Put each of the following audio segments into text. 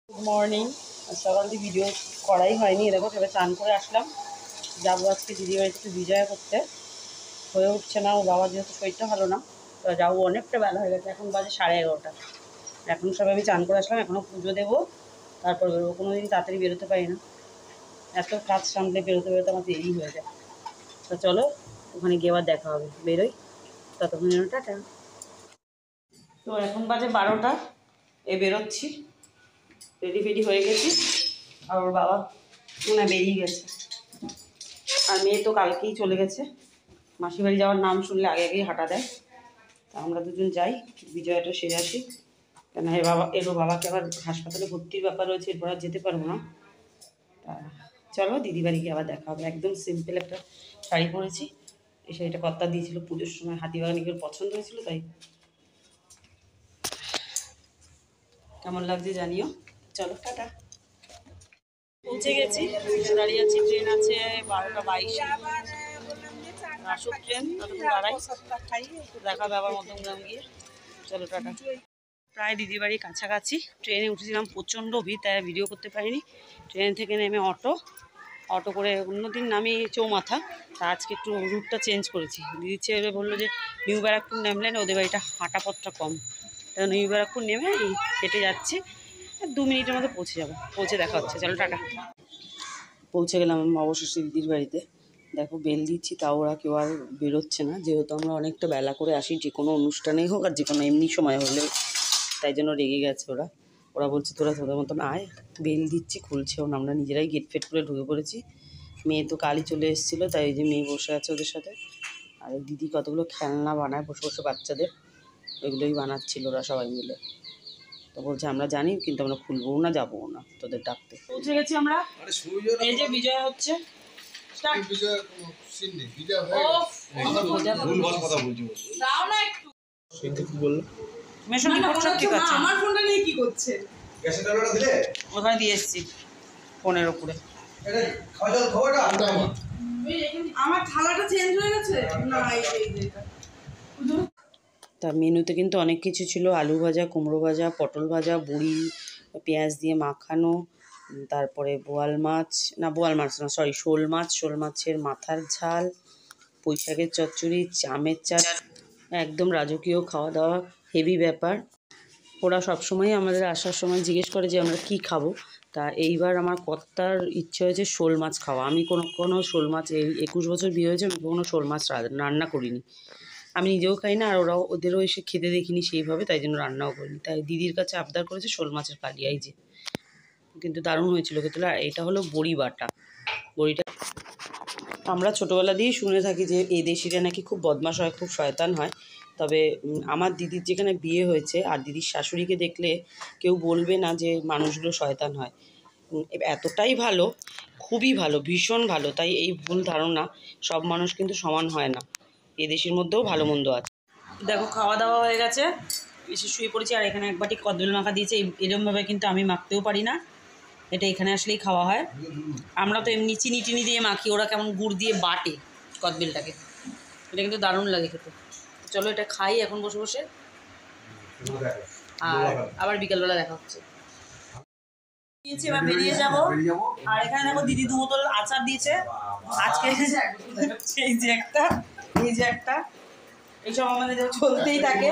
Good morning. সকাল থেকে video করাই হয়নি। দেখো সবাই চান করে আসলাম, যাবো আজকে দিদির বাড়িতে একটু বিজয় করতে। হয়ে উঠছে না, ও বাবা যেহেতু শরীরটা ভালো না, তো যাবো। অনেকটা বেলা হয়ে গেছে, এখন বাজে 11:30। এখন সবাই আমি চান করে আসলাম, এখনও পুজো দেবো, তারপর বেরোবো। কোনো দিন তাড়াতাড়ি বেরোতে পারি না, এত কাজ সামলে বেরোতে বেরোতে আমার দেরি হয়ে যায়। তো চলো ওখানে গিয়ে আবার দেখা হবে, বেরোই। ততক্ষণ যেন টাটা। তো এখন বাজে 12টা, বেরোচ্ছি। রেডি ফেডি হয়ে গেছি, আর ওর বাবা না বেরিয়ে গেছে। আর মেয়ে তো কালকেই চলে গেছে। মাসি বাড়ি যাওয়ার নাম শুনলে আগে আগেই হাঁটা দেয়। তা আমরা দুজন যাই, বিজয়টা সেরে আসি। কেন এরও বাবাকে আবার হাসপাতালে ভর্তির ব্যাপার রয়েছে, এরপর আর যেতে পারবো না। তা চলো দিদি বাড়ি গিয়ে আবার দেখা হবে। একদম সিম্পল একটা শাড়ি পরেছি, এই শাড়িটা কর্তা দিয়েছিল পুজোর সময়, হাতিবাগানিকের পছন্দ হয়েছিল, তাই। কেমন লাগছে জানিও। চলো টাটা। পৌঁছে গেছি, দাঁড়িয়ে আছি। ট্রেন আছে 12টা 22। আসুক ট্রেন, ততক্ষণ দাঁড়াই, দেখা আবার মধ্যমগ্রাম গিয়ে। চলো টাটা। প্রায় দিদির বাড়ির কাছাকাছি। ট্রেনে উঠেছিলাম, প্রচণ্ড ভিড়, তাই ভিডিও করতে পারিনি। ট্রেন থেকে নেমে অটো করে, অন্যদিন নামি চৌমাথা, তা আজকে একটু রুটটা চেঞ্জ করেছি। দিদির ছেলে বললো যে নিউ ব্যারাকপুর নামলেন, ওদের বাড়িটা হাঁটা পথটা কম, নিউ ব্যারাকপুর নেমে হেঁটে যাচ্ছি। 2 মিনিটের মধ্যে পৌঁছে যাবো। পৌঁছে দেখা হচ্ছে, চলো টাটা। পৌঁছে গেলাম অবশেষে দিদির বাড়িতে। দেখো বেল দিচ্ছি, তাও ওরা কেউ আর বেরোচ্ছে না, যেহেতু আমরা অনেকটা বেলা করে আসি, যে কোনো অনুষ্ঠানেই হোক আর যে কোনো এমনি সময় হলে, তাই জন্য রেগে গেছে ওরা। ওরা বলছে তোরা তোদের মতন আয়। বেল দিচ্ছি, খুলছেও না, আমরা নিজেরাই গেট ফেট করে ঢুকে পড়েছি। মেয়ে তো কালই চলে এসেছিলো, তাই এই যে মেয়ে বসে আছে ওদের সাথে। আর দিদি কতগুলো খেলনা বানায় বসে বসে বাচ্চাদের, ওইগুলোই বানাচ্ছিল ওরা সবাই মিলে। তো বলছে আমরা জানি, কিন্তু আমরা খুলবও না, যাবো না তোদের ডাকতে। পৌঁছে গেছি আমরা, এই যে বিজয় হচ্ছে। ওখানে দিয়ে এসছি ফোনের ওপরে। আমার থালাটা চেঞ্জ হয়ে গেছে না। তা মেনুতে কিন্তু অনেক কিছু ছিল। আলু ভাজা, কুমড়ো ভাজা, পটল ভাজা, বড়ি পেঁয়াজ দিয়ে মাখানো, তারপরে বোয়াল মাছ না সরি শোল মাছের মাথার ঝাল, পুঁই শাকের চচ্চড়ি, আমের চাট। একদম রাজকীয় খাওয়া দাওয়া, হেভি ব্যাপার। ওরা সবসময়ই আমাদের আসার সময় জিজ্ঞেস করে যে আমরা কি খাবো। তা এইবার আমার কর্তার ইচ্ছে হয়েছে শোল মাছ খাওয়া। আমি কোনো শোল মাছ, এই 21 বছর বিয়ে হয়েছে, আমি কোনো শোল মাছ রান্না করিনি। আমি নিজেও খাই না, আর ওদেরও এসে খেতে দেখিনি সেইভাবে, তাই জন্য রান্নাও করিনি। তাই দিদির কাছে আবদার করেছে শোল মাছের কালিয়াই যে, কিন্তু দারুণ হয়েছিল খেতে। আর এটা হলো বড়ি বাটা। বড়িটা আমরা ছোটোবেলা দিয়েই শুনে থাকি যে এই দেশিরা নাকি খুব বদমাশ হয়, খুব শয়তান হয়। তবে আমার দিদির যেখানে বিয়ে হয়েছে, আর দিদির শাশুড়িকে দেখলে কেউ বলবে না যে মানুষগুলো শয়তান হয়। এতটাই ভালো, খুবই ভালো, ভীষণ ভালো। তাই এই ভুল ধারণা, সব মানুষ কিন্তু সমান হয় না, এদেশের মধ্যেও ভালো মন্দ আছে। দেখো খাওয়া দাওয়া হয়ে গেছে, এসে শুয়ে পড়েছি। আর এখানে এক বাটি কদবেল মাখা দিয়েছে। এরকমভাবে কিন্তু আমি মাখতেও পারি না, এটা এখানে আসলেই খাওয়া হয়। আমরা তো এমনি চিনি টিনি দিয়ে মাখি, ওরা কেমন গুড় দিয়ে বাটে কদবেলটাকে। এটা কিন্তু দারুণ লাগে খেতে। চলো এটা খাই এখন বসে বসে, আর আবার বিকালবেলা দেখা হচ্ছে। এবার বেরিয়ে যাবো। আর এখানে দেখো দিদি 2 বোতল আচার দিয়েছে আজকে। এই যে একটা এইসব আমাদের চলতেই থাকে।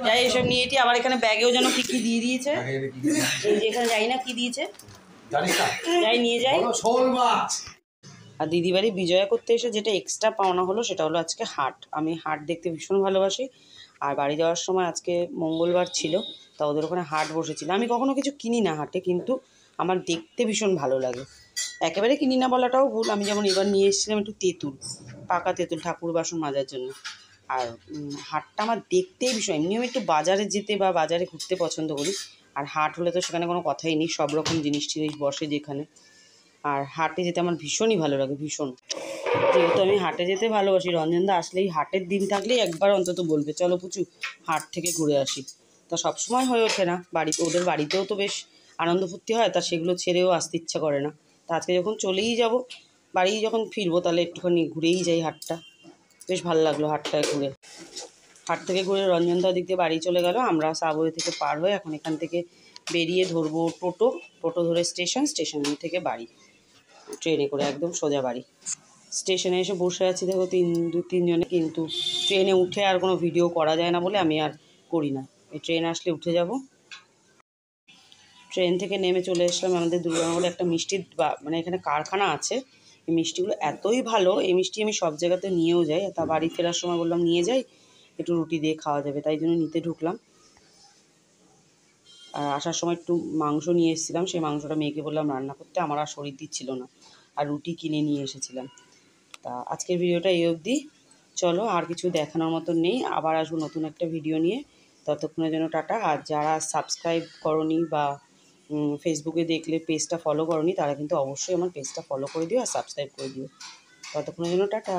যাই এসব নিয়েছি। আবার এখানে ব্যাগেও যেন কি দিয়ে দিয়েছে, এই যে এখানে যাই না কি দিয়েছে, যাই নিয়ে যাই। আর দিদি বাড়ি বিজয়া করতে এসে যেটা এক্সট্রা পাওনা হলো, সেটা হলো আজকে হাট। আমি হাট দেখতে ভীষণ ভালোবাসি। আর বাড়ি যাওয়ার সময় আজকে মঙ্গলবার ছিল, তা ওদের ওখানে হাট বসেছিল। আমি কখনো কিছু কিনি না হাটে, কিন্তু আমার দেখতে ভীষণ ভালো লাগে। একেবারে কিনি না বলাটাও ভুল। আমি যেমন এবার নিয়ে এসেছিলাম একটু তেঁতুল, পাকা তেঁতুল, ঠাকুর বাসন মাজার জন্য। আর হাটটা আমার দেখতেই ভীষণ, এমনি আমি একটু বাজারে যেতে বা বাজারে ঘুরতে পছন্দ করি। আর হাট হলে তো সেখানে কোনো কথাই নেই, সব রকম জিনিস টিনিস বসে যেখানে। আর হাটে যেতে আমার ভীষণই ভালো লাগে, ভীষণ। যেহেতু আমি হাটে যেতে ভালোবাসি, রঞ্জনদা আসলেই হাটের দিন থাকলেই একবার অন্তত বলবে চলো পুচু হাট থেকে ঘুরে আসি। তা সবসময় হয়ে ওঠে না, বাড়িতে ওদের বাড়িতেও তো বেশ আনন্দ ফুর্তি হয়, তা সেগুলো ছেড়েও আসতে ইচ্ছা করে না। তা আজকে যখন চলেই যাব, বাড়ি যখন ফিরবো, তাহলে একটুখানি ঘুরেই যাই হাটটা। বেশ ভালো লাগলো হাটটায় ঘুরে। হাট থেকে ঘুরে রঞ্জনদার দিক দিয়ে বাড়ি চলে গেল। আমরা সাবওয়ে থেকে পার হয়ে এখন এখান থেকে বেরিয়ে ধরবো টোটো, টোটো ধরে স্টেশন থেকে বাড়ি, ট্রেনে করে একদম সোজা বাড়ি। স্টেশনে এসে বসে আছি দেখো 2-3 জনে, কিন্তু ট্রেনে উঠে আর কোনো ভিডিও করা যায় না বলে আমি আর করি না। এই ট্রেন আসলে উঠে যাব। ট্রেন থেকে নেমে চলে এসলাম আমাদের দুর্গানগরে একটা মিষ্টির মানে এখানে কারখানা আছে। এই মিষ্টিগুলো এতই ভালো, এই মিষ্টি আমি সব জায়গাতে নিয়েও যাই। তা বাড়ি ফেরার সময় বললাম নিয়ে যাই, একটু রুটি দিয়ে খাওয়া যাবে, তাই জন্য নিতে ঢুকলাম। আর আসার সময় একটু মাংস নিয়ে এসেছিলাম, সেই মাংসটা মেয়েকে বললাম রান্না করতে, আমার আর শরীর দিচ্ছিল না, আর রুটি কিনে নিয়ে এসেছিলাম। তা আজকের ভিডিওটা এই অবধি। চলো, আর কিছু দেখানোর মতন নেই, আবার আসবো নতুন একটা ভিডিও নিয়ে। ততক্ষণের জন্য টাটা। আর যারা সাবস্ক্রাইব করনি বা ফেসবুকে দেখলে পেজটা ফলো করনি, তারা কিন্তু অবশ্যই আমার পেজটা ফলো করে দিও আর সাবস্ক্রাইব করে দিও। ততক্ষণের জন্য টাটা।